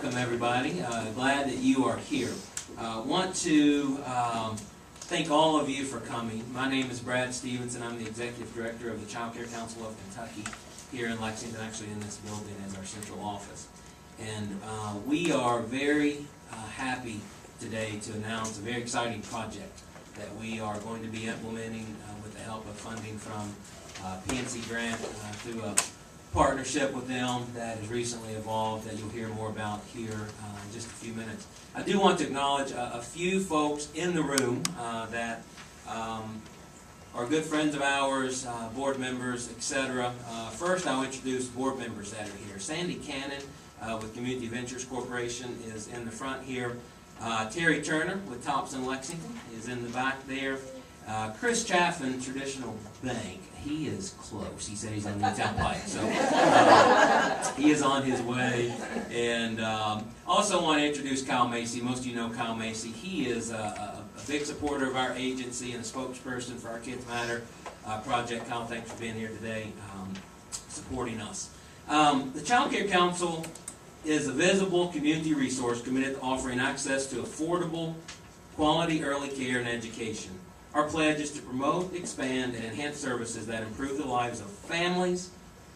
welcome everybody. Glad that you are here. Want to thank all of you for coming. My name is Brad Stevenson. I'm the Executive Director of the Child Care Council of Kentucky here in Lexington, actually in this building as our central office. And we are very happy today to announce a very exciting project that we are going to be implementing with the help of funding from PNC grant through a partnership with them that has recently evolved that you'll hear more about here in just a few minutes. I do want to acknowledge a few folks in the room that are good friends of ours, board members, etc. First, I'll introduce board members that are here. Sandy Cannon with Community Ventures Corporation is in the front here. Terry Turner with Thompson Lexington is in the back there. Chris Chaffin, Traditional Bank. He is close. He said he's on the Newtown Pike, so he is on his way. And also want to introduce Kyle Macy. Most of you know Kyle Macy. He is a big supporter of our agency and a spokesperson for our Kids Matter project. Kyle, thanks for being here today, supporting us. The Child Care Council is a visible community resource committed to offering access to affordable, quality early care and education. Our pledge is to promote, expand, and enhance services that improve the lives of families,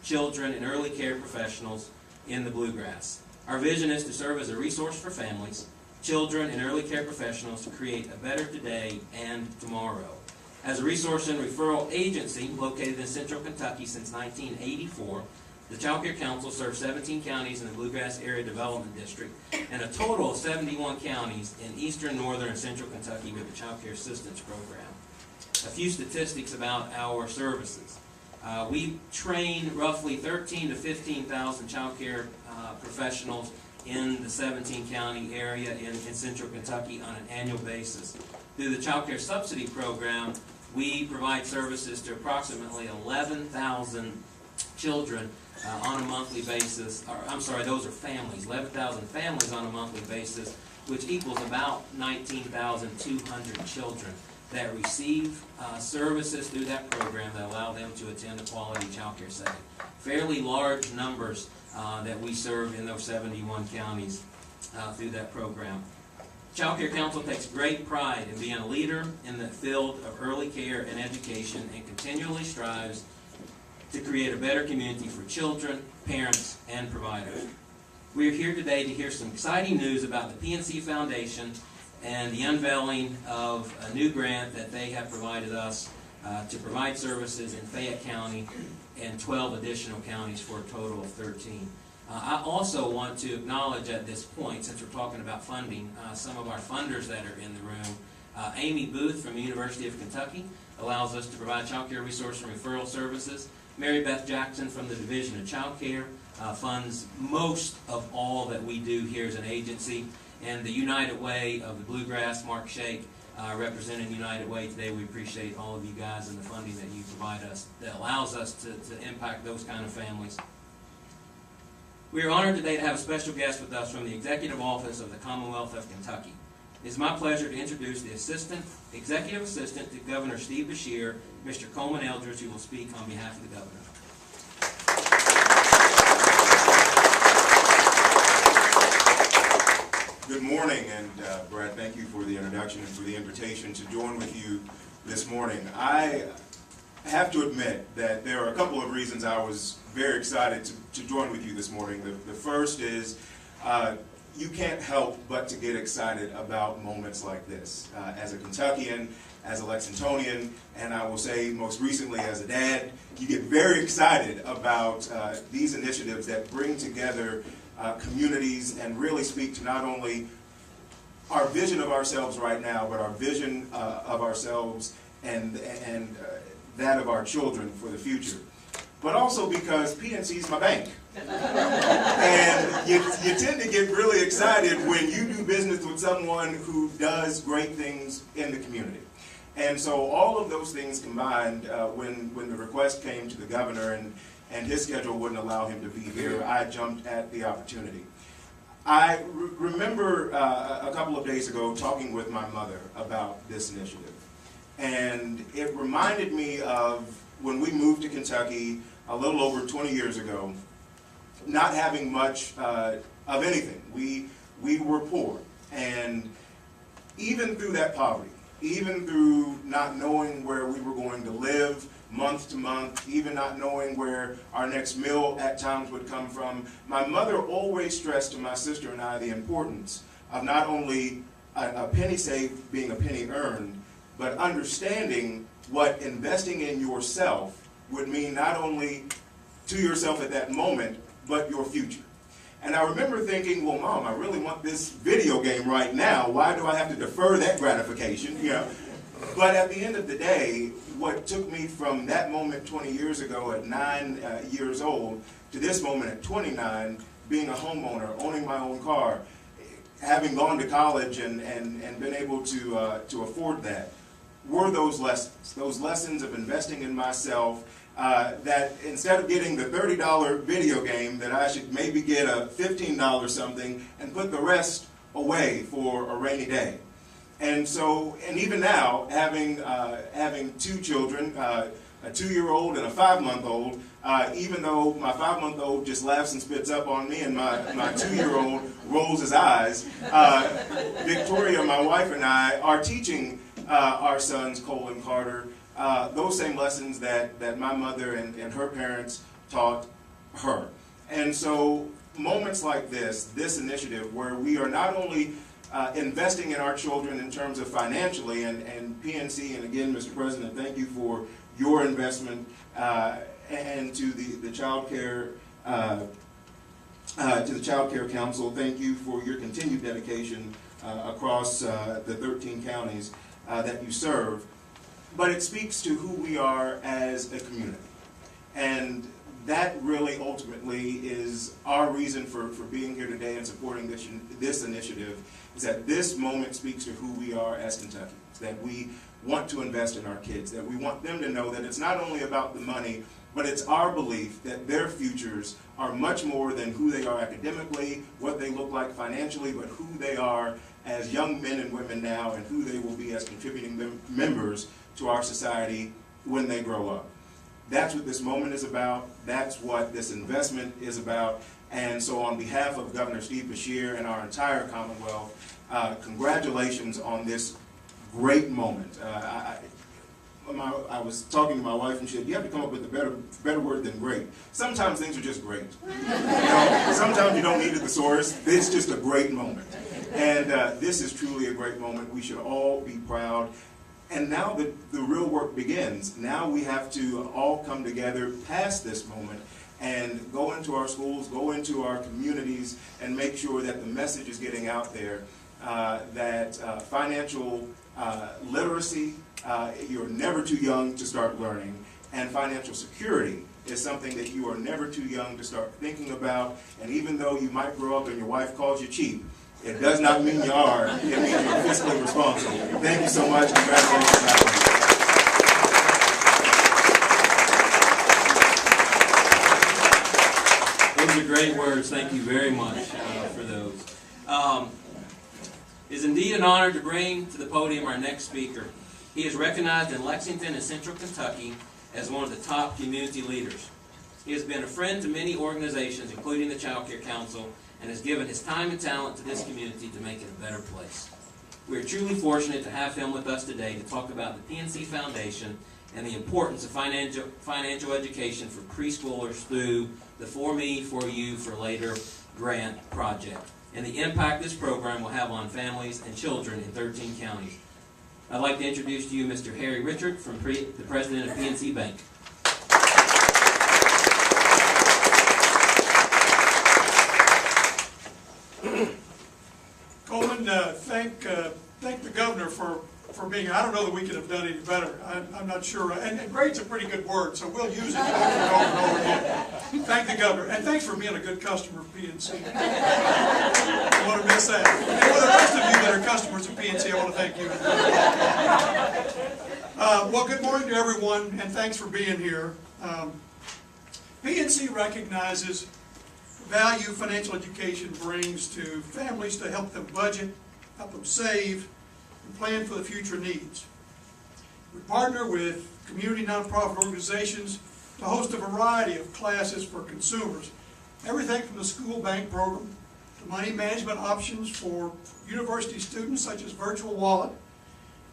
children, and early care professionals in the Bluegrass. Our vision is to serve as a resource for families, children, and early care professionals to create a better today and tomorrow. As a resource and referral agency located in Central Kentucky since 1984, the Child Care Council serves 17 counties in the Bluegrass Area Development District and a total of 71 counties in eastern, northern, and central Kentucky with the Child Care Assistance Program. A few statistics about our services. We train roughly 13,000 to 15,000 child care professionals in the 17 county area in central Kentucky on an annual basis. Through the Child Care Subsidy Program, we provide services to approximately 11,000 children on a monthly basis, those are families, 11,000 families on a monthly basis, which equals about 19,200 children that receive services through that program that allow them to attend a quality child care setting. Fairly large numbers that we serve in those 71 counties through that program. Child Care Council takes great pride in being a leader in the field of early care and education and continually strives to create a better community for children, parents, and providers. We are here today to hear some exciting news about the PNC Foundation and the unveiling of a new grant that they have provided us to provide services in Fayette County and 12 additional counties for a total of 13. I also want to acknowledge at this point, since we're talking about funding, some of our funders that are in the room. Amy Booth from the University of Kentucky allows us to provide child care resource and referral services. Mary Beth Jackson from the Division of Child Care funds most of all that we do here as an agency. And the United Way of the Bluegrass, Mark Shake, representing United Way today. We appreciate all of you guys and the funding that you provide us that allows us to impact those kind of families. We are honored today to have a special guest with us from the Executive Office of the Commonwealth of Kentucky. It is my pleasure to introduce the Executive Assistant to Governor Steve Beshear, Mr. Coleman Eldridge, who will speak on behalf of the Governor. Good morning, and Brad, thank you for the introduction and for the invitation to join with you this morning. I have to admit that there are a couple of reasons I was very excited to join with you this morning. The first is you can't help but to get excited about moments like this. As a Kentuckian, as a Lexingtonian, and I will say most recently as a dad, you get very excited about these initiatives that bring together communities and really speak to not only our vision of ourselves right now, but our vision of ourselves and that of our children for the future. But also because PNC is my bank. And you tend to get really excited when you do business with someone who does great things in the community. And so all of those things combined, when the request came to the governor and his schedule wouldn't allow him to be here, I jumped at the opportunity. I remember a couple of days ago talking with my mother about this initiative. And it reminded me of when we moved to Kentucky a little over 20 years ago, not having much of anything. We were poor, and even through that poverty, even through not knowing where we were going to live month to month, even not knowing where our next meal at times would come from, my mother always stressed to my sister and I the importance of not only a penny saved being a penny earned, but understanding what investing in yourself would mean not only to yourself at that moment, but your future. And I remember thinking, well, Mom, I really want this video game right now. Why do I have to defer that gratification? You know? But at the end of the day, what took me from that moment 20 years ago at 9 years old to this moment at 29, being a homeowner, owning my own car, having gone to college and been able to afford that, were those lessons of investing in myself, that instead of getting the $30 video game, that I should maybe get a $15 something and put the rest away for a rainy day. And so, and even now, having two children, a 2-year-old and a 5-month-old, even though my 5-month-old just laughs and spits up on me and my 2-year-old rolls his eyes, Victoria, my wife, and I are teaching our sons, Cole and Carter, those same lessons that my mother and her parents taught her. And so moments like this initiative where we are not only investing in our children in terms of financially, and PNC, and again, Mr. President, thank you for your investment, and to the Child Care Council, thank you for your continued dedication across the 13 counties that you serve. But it speaks to who we are as a community. And that really ultimately is our reason for being here today and supporting this initiative, is that this moment speaks to who we are as Kentuckians, that we want to invest in our kids, that we want them to know that it's not only about the money, but it's our belief that their futures are much more than who they are academically, what they look like financially, but who they are as young men and women now, and who they will be as contributing members to our society when they grow up. That's what this moment is about. That's what this investment is about. And so on behalf of Governor Steve Beshear and our entire Commonwealth, congratulations on this great moment. I was talking to my wife and she said, you have to come up with a better word than great. Sometimes things are just great. Sometimes you don't need a thesaurus. It's just a great moment. And this is truly a great moment. We should all be proud. And now the real work begins. Now we have to all come together past this moment and go into our schools, go into our communities, and make sure that the message is getting out there that financial literacy, you're never too young to start learning, and financial security is something that you are never too young to start thinking about. And even though you might grow up and your wife calls you cheap, it does not mean you are. It means you're fiscally responsible. Thank you so much. Congratulations. Those are great words. Thank you very much for those. It is indeed an honor to bring to the podium our next speaker. He is recognized in Lexington and Central Kentucky as one of the top community leaders. He has been a friend to many organizations, including the Child Care Council, and has given his time and talent to this community to make it a better place. We are truly fortunate to have him with us today to talk about the PNC Foundation and the importance of financial education for preschoolers through the For Me, For You, For Later grant project, and the impact this program will have on families and children in 13 counties. I'd like to introduce to you Mr. Harry Richard, the president of PNC Bank. Coleman, thank the governor for being here. I don't know that we could have done any better. I'm not sure. And great's a pretty good word, so we'll use it over and over again. Thank the governor. And thanks for being a good customer of PNC. I don't want to miss that. And for the rest of you that are customers of PNC, I want to thank you. Well, good morning to everyone, and thanks for being here. PNC recognizes the value financial education brings to families to help them budget, help them save, and plan for the future needs. We partner with community nonprofit organizations to host a variety of classes for consumers, everything from the school bank program to money management options for university students such as Virtual Wallet,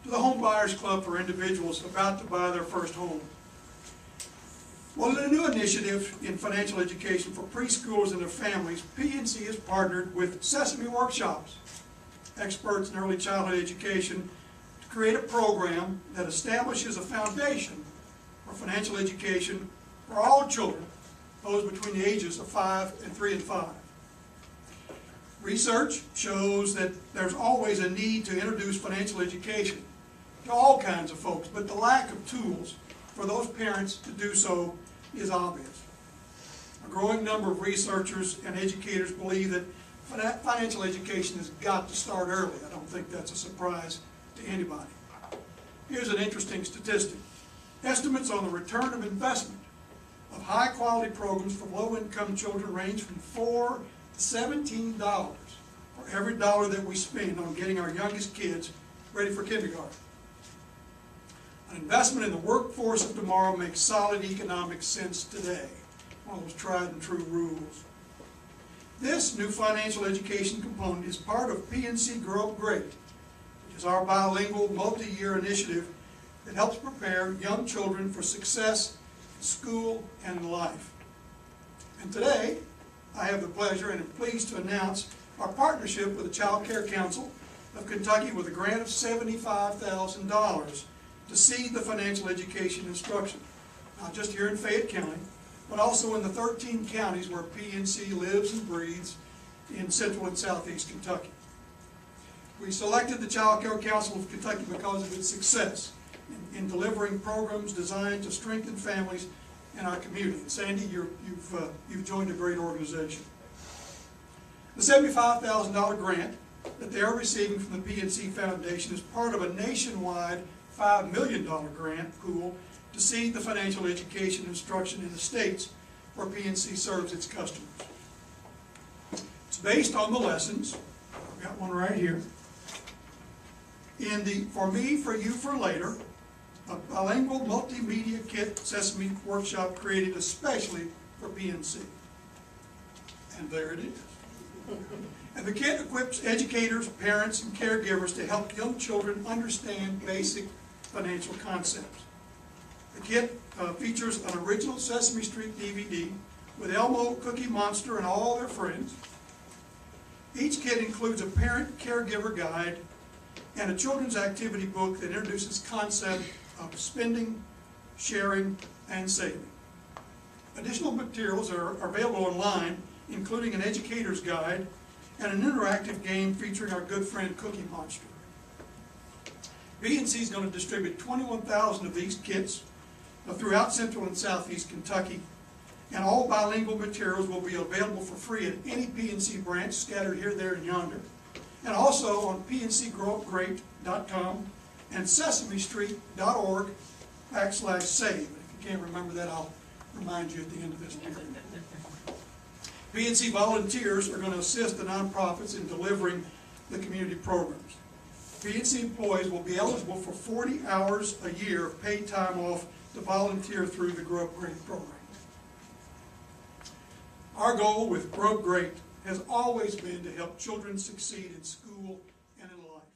to the Home Buyers Club for individuals about to buy their first home. Well, in a new initiative in financial education for preschoolers and their families, PNC has partnered with Sesame Workshops, experts in early childhood education, to create a program that establishes a foundation for financial education for all children, those between the ages of 3 and 5. Research shows that there's always a need to introduce financial education to all kinds of folks, but the lack of tools for those parents to do so is obvious. A growing number of researchers and educators believe that financial education has got to start early. I don't think that's a surprise to anybody. Here's an interesting statistic. Estimates on the return of investment of high-quality programs for low-income children range from $4 to $17 for every dollar that we spend on getting our youngest kids ready for kindergarten. An investment in the workforce of tomorrow makes solid economic sense today. One of those tried and true rules. This new financial education component is part of PNC Grow Up Great, which is our bilingual multi-year initiative that helps prepare young children for success in school and in life. And today, I have the pleasure and am pleased to announce our partnership with the Child Care Council of Kentucky with a grant of $75,000 to seed the financial education instruction, not just here in Fayette County, but also in the 13 counties where PNC lives and breathes in Central and Southeast Kentucky. We selected the Child Care Council of Kentucky because of its success in delivering programs designed to strengthen families in our community. And Sandy, you've joined a great organization. The $75,000 grant that they are receiving from the PNC Foundation is part of a nationwide $5 million grant pool to seed the financial education instruction in the states where PNC serves its customers. It's based on the lessons, I've got one right here, in the For Me, For You, For Later, a bilingual multimedia kit Sesame Workshop created especially for PNC. And there it is. And the kit equips educators, parents, and caregivers to help young children understand basic financial concepts. The kit features an original Sesame Street DVD with Elmo, Cookie Monster, and all their friends. Each kit includes a parent caregiver guide and a children's activity book that introduces concepts of spending, sharing, and saving. Additional materials are available online, including an educator's guide and an interactive game featuring our good friend Cookie Monster. PNC is going to distribute 21,000 of these kits throughout Central and Southeast Kentucky, and all bilingual materials will be available for free at any PNC branch scattered here, there, and yonder, and also on pncgrowupgreat.com and sesamestreet.org/save. If you can't remember that, I'll remind you at the end of this period. PNC volunteers are going to assist the nonprofits in delivering the community programs. PNC employees will be eligible for 40 hours a year of paid time off to volunteer through the Grow Up Great program. Our goal with Grow Up Great has always been to help children succeed in school and in life.